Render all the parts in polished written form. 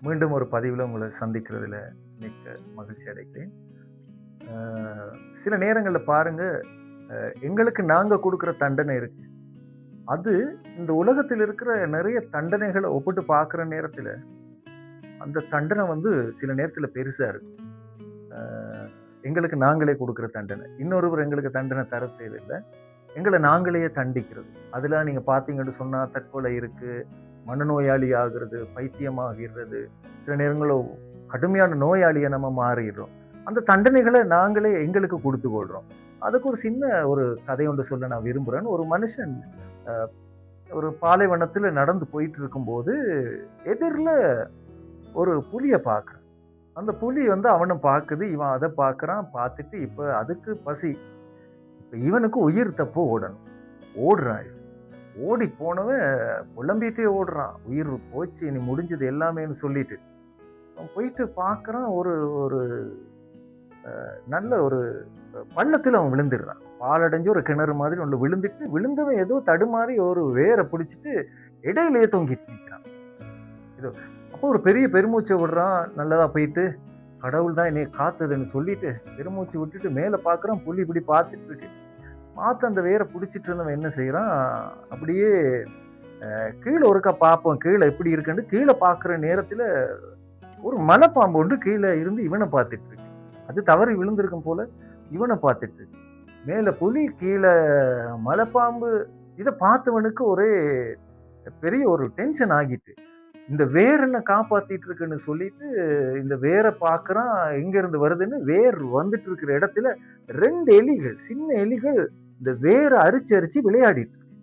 மீண்டும் ஒரு பதிவில் உங்களை சந்திக்கிறதுல மிக்க மகிழ்ச்சி அடைகிறேன். சில நேரங்களில் பாருங்க, எங்களுக்கு நாங்கள் கொடுக்குற தண்டனை இருக்கு. அது இந்த உலகத்தில் இருக்கிற நிறைய தண்டனைகளை ஒப்பிட்டு பார்க்குற நேரத்தில் அந்த தண்டனை சில நேரத்தில் பெருசாக இருக்கு. எங்களுக்கு நாங்களே கொடுக்குற தண்டனை, இன்னொருவர் எங்களுக்கு தண்டனை தர தேவையில்லை, எங்களை நாங்களே தண்டிக்கிறது. அதில் நீங்கள் பார்த்தீங்கன்னு சொன்னால் தற்கொலை இருக்குது, மனநோயாளி ஆகிறது, பைத்தியமாகிறது, சில நேரங்களில் கடுமையான நோயாளியை நம்ம மாறிடுறோம். அந்த தண்டனைகளை நாங்களே எங்களுக்கு கொடுத்து கொள்கிறோம். அதுக்கு ஒரு சின்ன ஒரு கதை ஒன்று சொல்ல நான் விரும்புகிறேன். ஒரு மனுஷன் ஒரு பாலைவனத்தில் நடந்து போயிட்டு இருக்கும்போது எதிரில் ஒரு புலியை பார்க்குறான். அந்த புலி அவனும் பார்க்குது, இவன் அதை பார்க்குறான். பார்த்துட்டு இப்போ அதுக்கு பசி. இப்போ இவனுக்கு உயிர் தப்போ ஓடணும். ஓடுறான். ஓடி போனவன் புலம்பிகிட்டே ஓடுறான். உயிர் போச்சு, இனி முடிஞ்சது எல்லாமேன்னு சொல்லிட்டு அவன் போயிட்டு பார்க்குறான். ஒரு ஒரு நல்ல ஒரு பள்ளத்தில் அவன் விழுந்துடுறான். பாலடைஞ்சு ஒரு கிணறு மாதிரி ஒன்று விழுந்துட்டு, விழுந்தவன் ஏதோ தடுமாறி ஒரு வேரை பிடிச்சிட்டு இடையிலேயே தொங்கிட்டு நிற்கிறான். ஏதோ அப்போ ஒரு பெரிய பெருமூச்சை விடுறான். நல்லதா போயிட்டு கடவுள் தான் என்னை காத்ததுன்னு சொல்லிட்டு பெருமூச்சு விட்டுட்டு மேலே பார்க்குறான். புலி இப்படி பார்த்துட்டு இருக்கு. பார்த்து அந்த வேரை பிடிச்சிட்டு இருந்தவன் என்ன செய்யறான், அப்படியே கீழே ஒருக்கா பார்ப்போம் கீழே எப்படி இருக்குன்னு கீழே பார்க்குற நேரத்தில் ஒரு மலைப்பாம்பு ஒன்று கீழே இருந்து இவனை பார்த்துட்டு இருக்கு. அது தவறி விழுந்திருக்கும் போல இவனை பார்த்துட்டு இருக்கு. மேலே புலி, கீழே மலைப்பாம்பு. இதை பார்த்தவனுக்கு ஒரே பெரிய ஒரு டென்ஷன் ஆகிட்டு, இந்த வேர் என்ன காப்பாத்திட்டு இருக்குன்னு சொல்லிட்டு இந்த வேரை பார்க்குறான். எங்க இருந்து வருதுன்னு, வேர் வந்துட்டு இருக்கிற இடத்துல 2 எலிகள், சின்ன எலிகள் இந்த வேரை அரிச்சு அரிச்சு விளையாடிட்டு இருக்கு.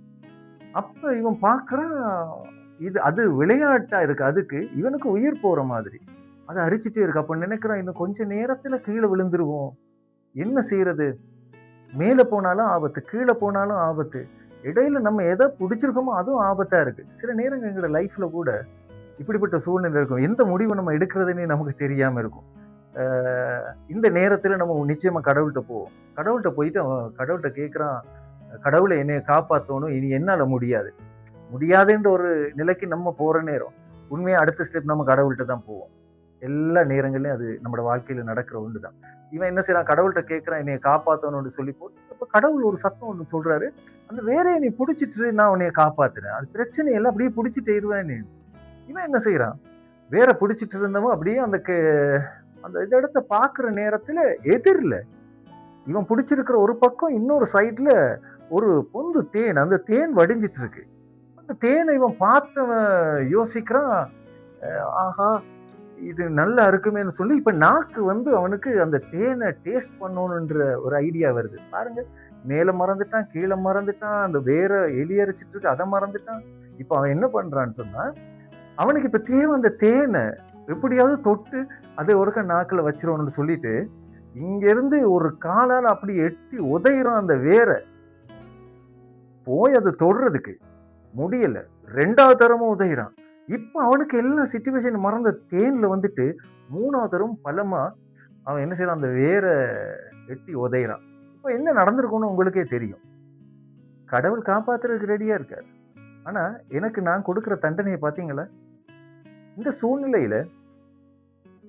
அப்ப இவன் பார்க்குறான், அது விளையாட்டா இருக்கு. அதுக்கு இவனுக்கு உயிர் போற மாதிரி அதை அரிச்சுட்டே இருக்கு. அப்ப நினைக்கிறான், இன்னும் கொஞ்ச நேரத்துல கீழே விழுந்துருவோம், என்ன செய்யறது? மேலே போனாலும் ஆபத்து, கீழே போனாலும் ஆபத்து, இடையில நம்ம எதை பிடிச்சிருக்கோமோ அதுவும் ஆபத்தா இருக்கு. சில நேரங்கள் எங்களோட லைஃப்ல கூட இப்படிப்பட்ட சூழ்நிலை இருக்கும். எந்த முடிவை நம்ம எடுக்கிறதுனே நமக்கு தெரியாம இருக்கும். இந்த நேரத்துல நம்ம நிச்சயமா கடவுள்கிட்ட போவோம். கடவுள்கிட்ட போயிட்டு அவன் கடவுள்கிட்ட கேட்குறான், கடவுளை என்னைய காப்பாற்றணும், இனி என்னால முடியாதுன்ற ஒரு நிலைக்கு நம்ம போற நேரம் உண்மையா அடுத்த ஸ்டெப் நம்ம கடவுள்கிட்ட தான் போவோம். எல்லா நேரங்களையும் அது நம்மளோட வாழ்க்கையில நடக்கிற ஒன்று தான். இவன் என்ன செய்யறான், கடவுள்கிட்ட கேட்கிறான் என்னைய காப்பாற்றணும்னு சொல்லி போட்டு, அப்ப கடவுள் ஒரு சத்தம் ஒன்று சொல்றாரு, அந்த வேறையை நீ பிடிச்சிட்டு நான் உன்னைய காப்பாத்துறேன், அது பிரச்சனை எல்லாம் அப்படியே பிடிச்சிட்டு இருவேன். இவன் என்ன செய்யறான், வேற பிடிச்சிட்டு இருந்தவன் அப்படியே அந்த இந்த இடத்த பாக்குற நேரத்துல எதிரில இவன் பிடிச்சிருக்கிற ஒரு பக்கம் இன்னொரு சைட்ல ஒரு பொந்து தேன், அந்த தேன் வடிஞ்சிட்டு இருக்கு. அந்த தேனை இவன் பார்த்தவன் யோசிக்கிறான், ஆஹா இது நல்லா இருக்குமேன்னு சொல்லி இப்ப நாக்கு அவனுக்கு அந்த தேனை டேஸ்ட் பண்ணணுன்ற ஒரு ஐடியா வருது. பாருங்க, மேல மறந்துட்டான், கீழே மறந்துட்டான், அந்த வேற எலி அரைச்சிட்டு இருக்கு அதை மறந்துட்டான். இப்ப அவன் என்ன பண்றான்னு சொன்னா, அவனுக்கு இப்ப தேவை அந்த தேனை எப்படியாவது தொட்டு அதை ஒருக்க நாக்குல வச்சிருவோம்னு சொல்லிட்டு இங்க இருந்து ஒரு காலால் அப்படி எட்டி உதையிறான். அந்த வேற போய் அதை தொடுறதுக்கு முடியல, 2வது தரமும் உதையிறான். இப்ப அவனுக்கு எல்லா சிச்சுவேஷன் மறந்த தேன்ல 3வது தரம் பலமா அவன் என்ன செய்யறான், அந்த வேற எட்டி உதையிறான். இப்ப என்ன நடந்திருக்கும்னு உங்களுக்கே தெரியும். கடவுள் காப்பாத்துறதுக்கு ரெடியா இருக்காரு. ஆனா எனக்கு நான் கொடுக்கிற தண்டனையை பாத்தீங்களா? இந்த சூழ்நிலையில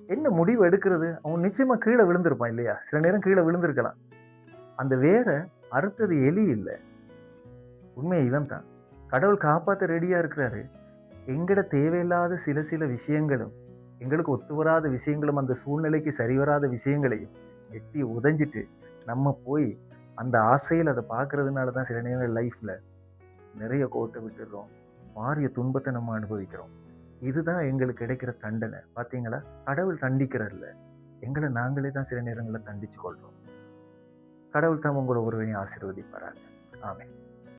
என்ன முடிவு எடுக்கிறது? அவன் நிச்சயமா கீழே விழுந்திருப்பான் இல்லையா? சில நேரம் கீழே விழுந்திருக்கலாம். அந்த வேற அறுத்தது எலி இல்லை, உண்மையை இவன் தான். கடவுள் காப்பாத்த ரெடியா இருக்கிறாரு. எங்கட தேவையில்லாத சில விஷயங்களும், எங்களுக்கு ஒத்து வராத விஷயங்களும், அந்த சூழ்நிலைக்கு சரிவராத விஷயங்களையும் எட்டி உதைஞ்சிட்டு நம்ம போய் அந்த ஆசையில் அதை பார்க்கறதுனால தான் சில நேரம் லைஃப்ல நிறைய கோட்டை விட்டுடுறோம், பாரிய துன்பத்தை நம்ம அனுபவிக்கிறோம். இதுதான் எங்களுக்கு கிடைக்கிற தண்டனை. பார்த்தீங்களா? கடவுள் தண்டிக்கிறல்ல, எங்களை நாங்களே தான் சில நேரங்களில் தண்டிச்சு கொள்றோம். கடவுள் தான் உங்களோட ஒருவரையும் ஆசீர்வதிப்பாராங்க. ஆமென்.